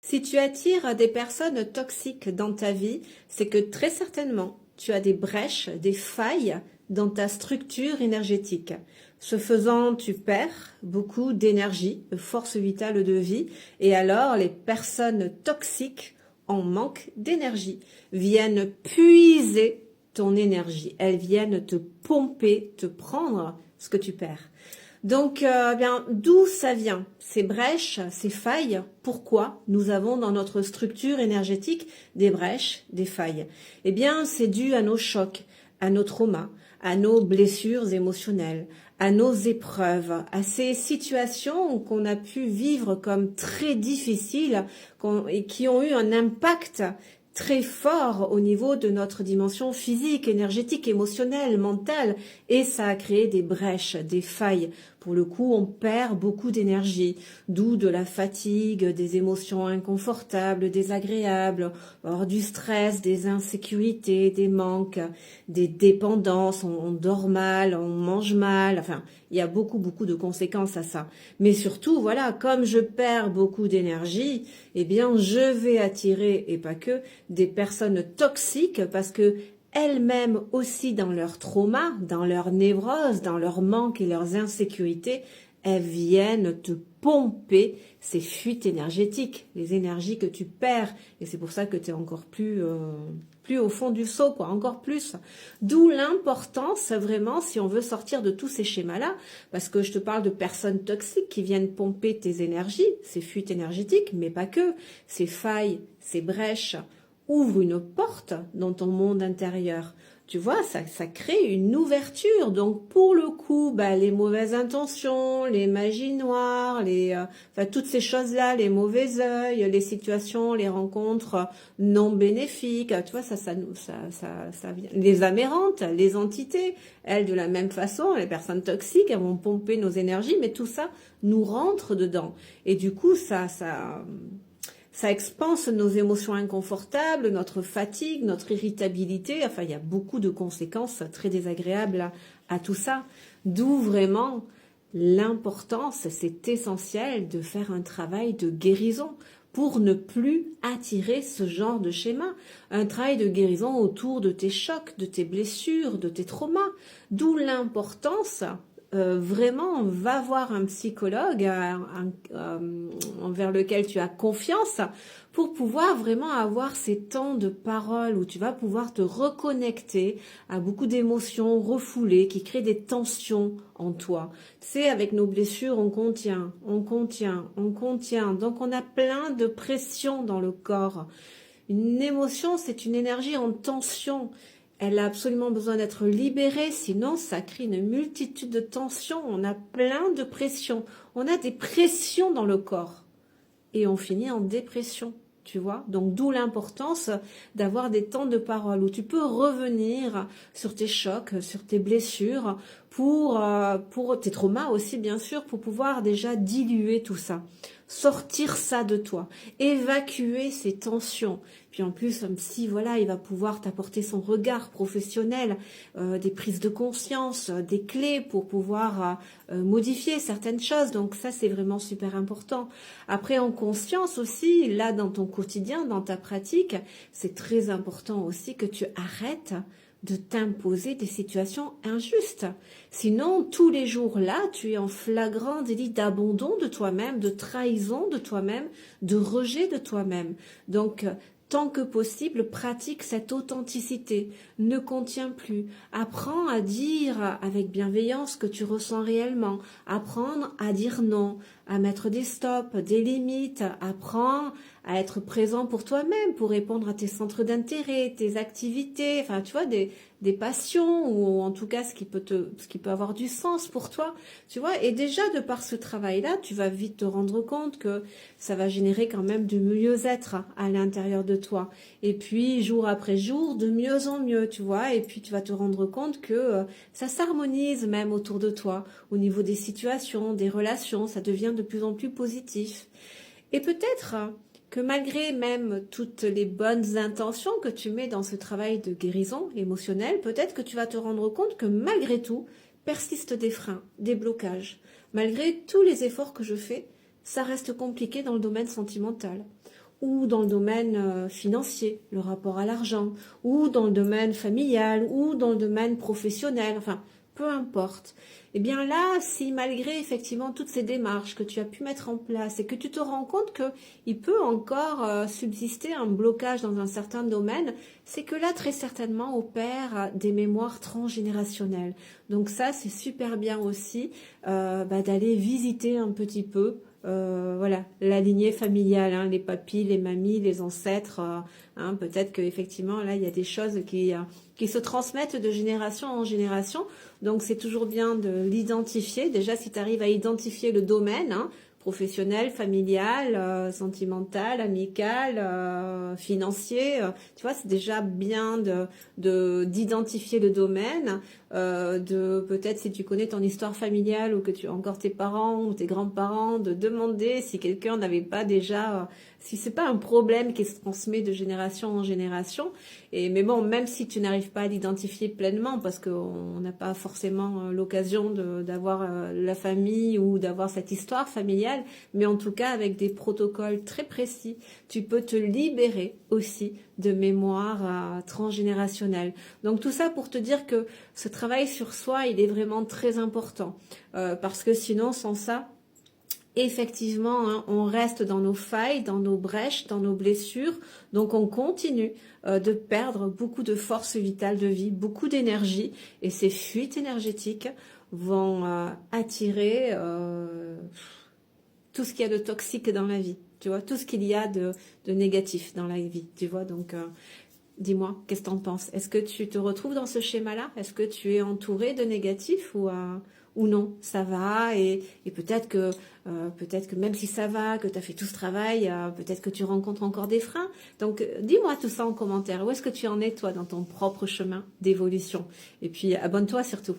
Si tu attires des personnes toxiques dans ta vie, c'est que très certainement, tu as des brèches, des failles dans ta structure énergétique. Ce faisant, tu perds beaucoup d'énergie, de force vitale de vie, et alors les personnes toxiques en manque d'énergie viennent puiser ton énergie. Elles viennent te pomper, te prendre ce que tu perds. Donc, bien, d'où ça vient, ces brèches, ces failles? Pourquoi nous avons dans notre structure énergétique des brèches, des failles? Eh bien, c'est dû à nos chocs, à nos traumas, à nos blessures émotionnelles, à nos épreuves, à ces situations qu'on a pu vivre comme très difficiles et qui ont eu un impact très fort au niveau de notre dimension physique, énergétique, émotionnelle, mentale, et ça a créé des brèches, des failles. Pour le coup, on perd beaucoup d'énergie, d'où de la fatigue, des émotions inconfortables, désagréables, or du stress, des insécurités, des manques, des dépendances, on dort mal, on mange mal, enfin, il y a beaucoup de conséquences à ça. Mais surtout, voilà, comme je perds beaucoup d'énergie, eh bien, je vais attirer, et pas que, des personnes toxiques parce que elles-mêmes aussi dans leur trauma, dans leur névrose, dans leur manque et leurs insécurités, elles viennent te pomper ces fuites énergétiques, les énergies que tu perds. Et c'est pour ça que tu es encore plus au fond du seau, quoi, encore plus. D'où l'importance, vraiment, si on veut sortir de tous ces schémas-là, parce que je te parle de personnes toxiques qui viennent pomper tes énergies, ces fuites énergétiques, mais pas que, ces failles, ces brèches, ouvre une porte dans ton monde intérieur. Tu vois, ça crée une ouverture. Donc, pour le coup, les mauvaises intentions, les magies noires, toutes ces choses-là, les mauvais œils, les situations, les rencontres non bénéfiques, tu vois, ça vient. Les amérantes, les entités, elles, de la même façon, les personnes toxiques, elles vont pomper nos énergies, mais tout ça nous rentre dedans. Et du coup, ça expanse nos émotions inconfortables, notre fatigue, notre irritabilité. Enfin, il y a beaucoup de conséquences très désagréables à tout ça. D'où vraiment l'importance, c'est essentiel de faire un travail de guérison pour ne plus attirer ce genre de schéma. Un travail de guérison autour de tes chocs, de tes blessures, de tes traumas. D'où l'importance vraiment, va voir un psychologue envers lequel tu as confiance pour pouvoir vraiment avoir ces temps de parole où tu vas pouvoir te reconnecter à beaucoup d'émotions refoulées qui créent des tensions en toi. Tu sais, avec nos blessures, on contient. Donc, on a plein de pression dans le corps. Une émotion, c'est une énergie en tension. Elle a absolument besoin d'être libérée, sinon ça crée une multitude de tensions. On a plein de pressions. On a des pressions dans le corps. Et on finit en dépression, tu vois. Donc d'où l'importance d'avoir des temps de parole où tu peux revenir sur tes chocs, sur tes blessures, pour tes traumas aussi, bien sûr, pour pouvoir déjà diluer tout ça. Sortir ça de toi, évacuer ces tensions. Puis en plus, un psy, voilà, il va pouvoir t'apporter son regard professionnel, des prises de conscience, des clés pour pouvoir modifier certaines choses. Donc ça, c'est vraiment super important. Après, en conscience aussi, là, dans ton quotidien, dans ta pratique, c'est très important aussi que tu arrêtes de t'imposer des situations injustes. Sinon, tous les jours là, tu es en flagrant délit d'abandon de toi-même, de trahison de toi-même, de rejet de toi-même. Donc, tant que possible, pratique cette authenticité. Ne contiens plus. Apprends à dire avec bienveillance ce que tu ressens réellement. Apprendre à dire non, à mettre des stops, des limites. Apprends à être présent pour toi-même, pour répondre à tes centres d'intérêt, tes activités, enfin tu vois, des passions, ou en tout cas ce qui peut avoir du sens pour toi, tu vois. Et déjà de par ce travail-là, tu vas vite te rendre compte que ça va générer quand même du mieux-être à l'intérieur de toi. Et puis jour après jour, de mieux en mieux, tu vois. Et puis tu vas te rendre compte que ça s'harmonise même autour de toi, au niveau des situations, des relations, ça devient de plus en plus positif. Et peut-être que malgré même toutes les bonnes intentions que tu mets dans ce travail de guérison émotionnelle, peut-être que tu vas te rendre compte que malgré tout, persistent des freins, des blocages. Malgré tous les efforts que je fais, ça reste compliqué dans le domaine sentimental. ou dans le domaine financier, le rapport à l'argent, ou dans le domaine familial, ou dans le domaine professionnel, enfin, peu importe. Eh bien là, si malgré effectivement toutes ces démarches que tu as pu mettre en place et que tu te rends compte qu'il peut encore subsister un blocage dans un certain domaine, c'est que là, très certainement, opère des mémoires transgénérationnelles. Donc ça, c'est super bien aussi d'aller visiter un petit peu voilà, la lignée familiale, hein, les papis, les mamies, les ancêtres. Hein, peut-être qu'effectivement, là, il y a des choses qui se transmettent de génération en génération. Donc, c'est toujours bien de l'identifier. Déjà, si tu arrives à identifier le domaine, hein, professionnel, familial, sentimental, amical, financier, tu vois, c'est déjà bien d'identifier le domaine. De peut-être si tu connais ton histoire familiale ou que tu as encore tes parents ou tes grands-parents, de demander si quelqu'un n'avait pas déjà, si c'est pas un problème qui se transmet de génération en génération. Mais bon, même si tu n'arrives pas à l'identifier pleinement, parce qu'on n'a pas forcément l'occasion d'avoir la famille ou d'avoir cette histoire familiale, mais en tout cas avec des protocoles très précis, tu peux te libérer aussi de mémoire transgénérationnelle. Donc tout ça pour te dire que ce travail sur soi, il est vraiment très important. Parce que sinon, sans ça, effectivement, hein, on reste dans nos failles, dans nos brèches, dans nos blessures. Donc on continue de perdre beaucoup de force vitale de vie, beaucoup d'énergie. Et ces fuites énergétiques vont attirer tout ce qu'il y a de toxique dans la vie. Tu vois, tout ce qu'il y a de négatif dans la vie. Tu vois, donc dis-moi, qu'est-ce que tu en penses? Est-ce que tu te retrouves dans ce schéma-là? Est-ce que tu es entouré de négatifs ou non? Ça va et peut-être que même si ça va, que tu as fait tout ce travail, peut-être que tu rencontres encore des freins. Donc dis-moi tout ça en commentaire. Où est-ce que tu en es toi dans ton propre chemin d'évolution? Et puis abonne-toi surtout.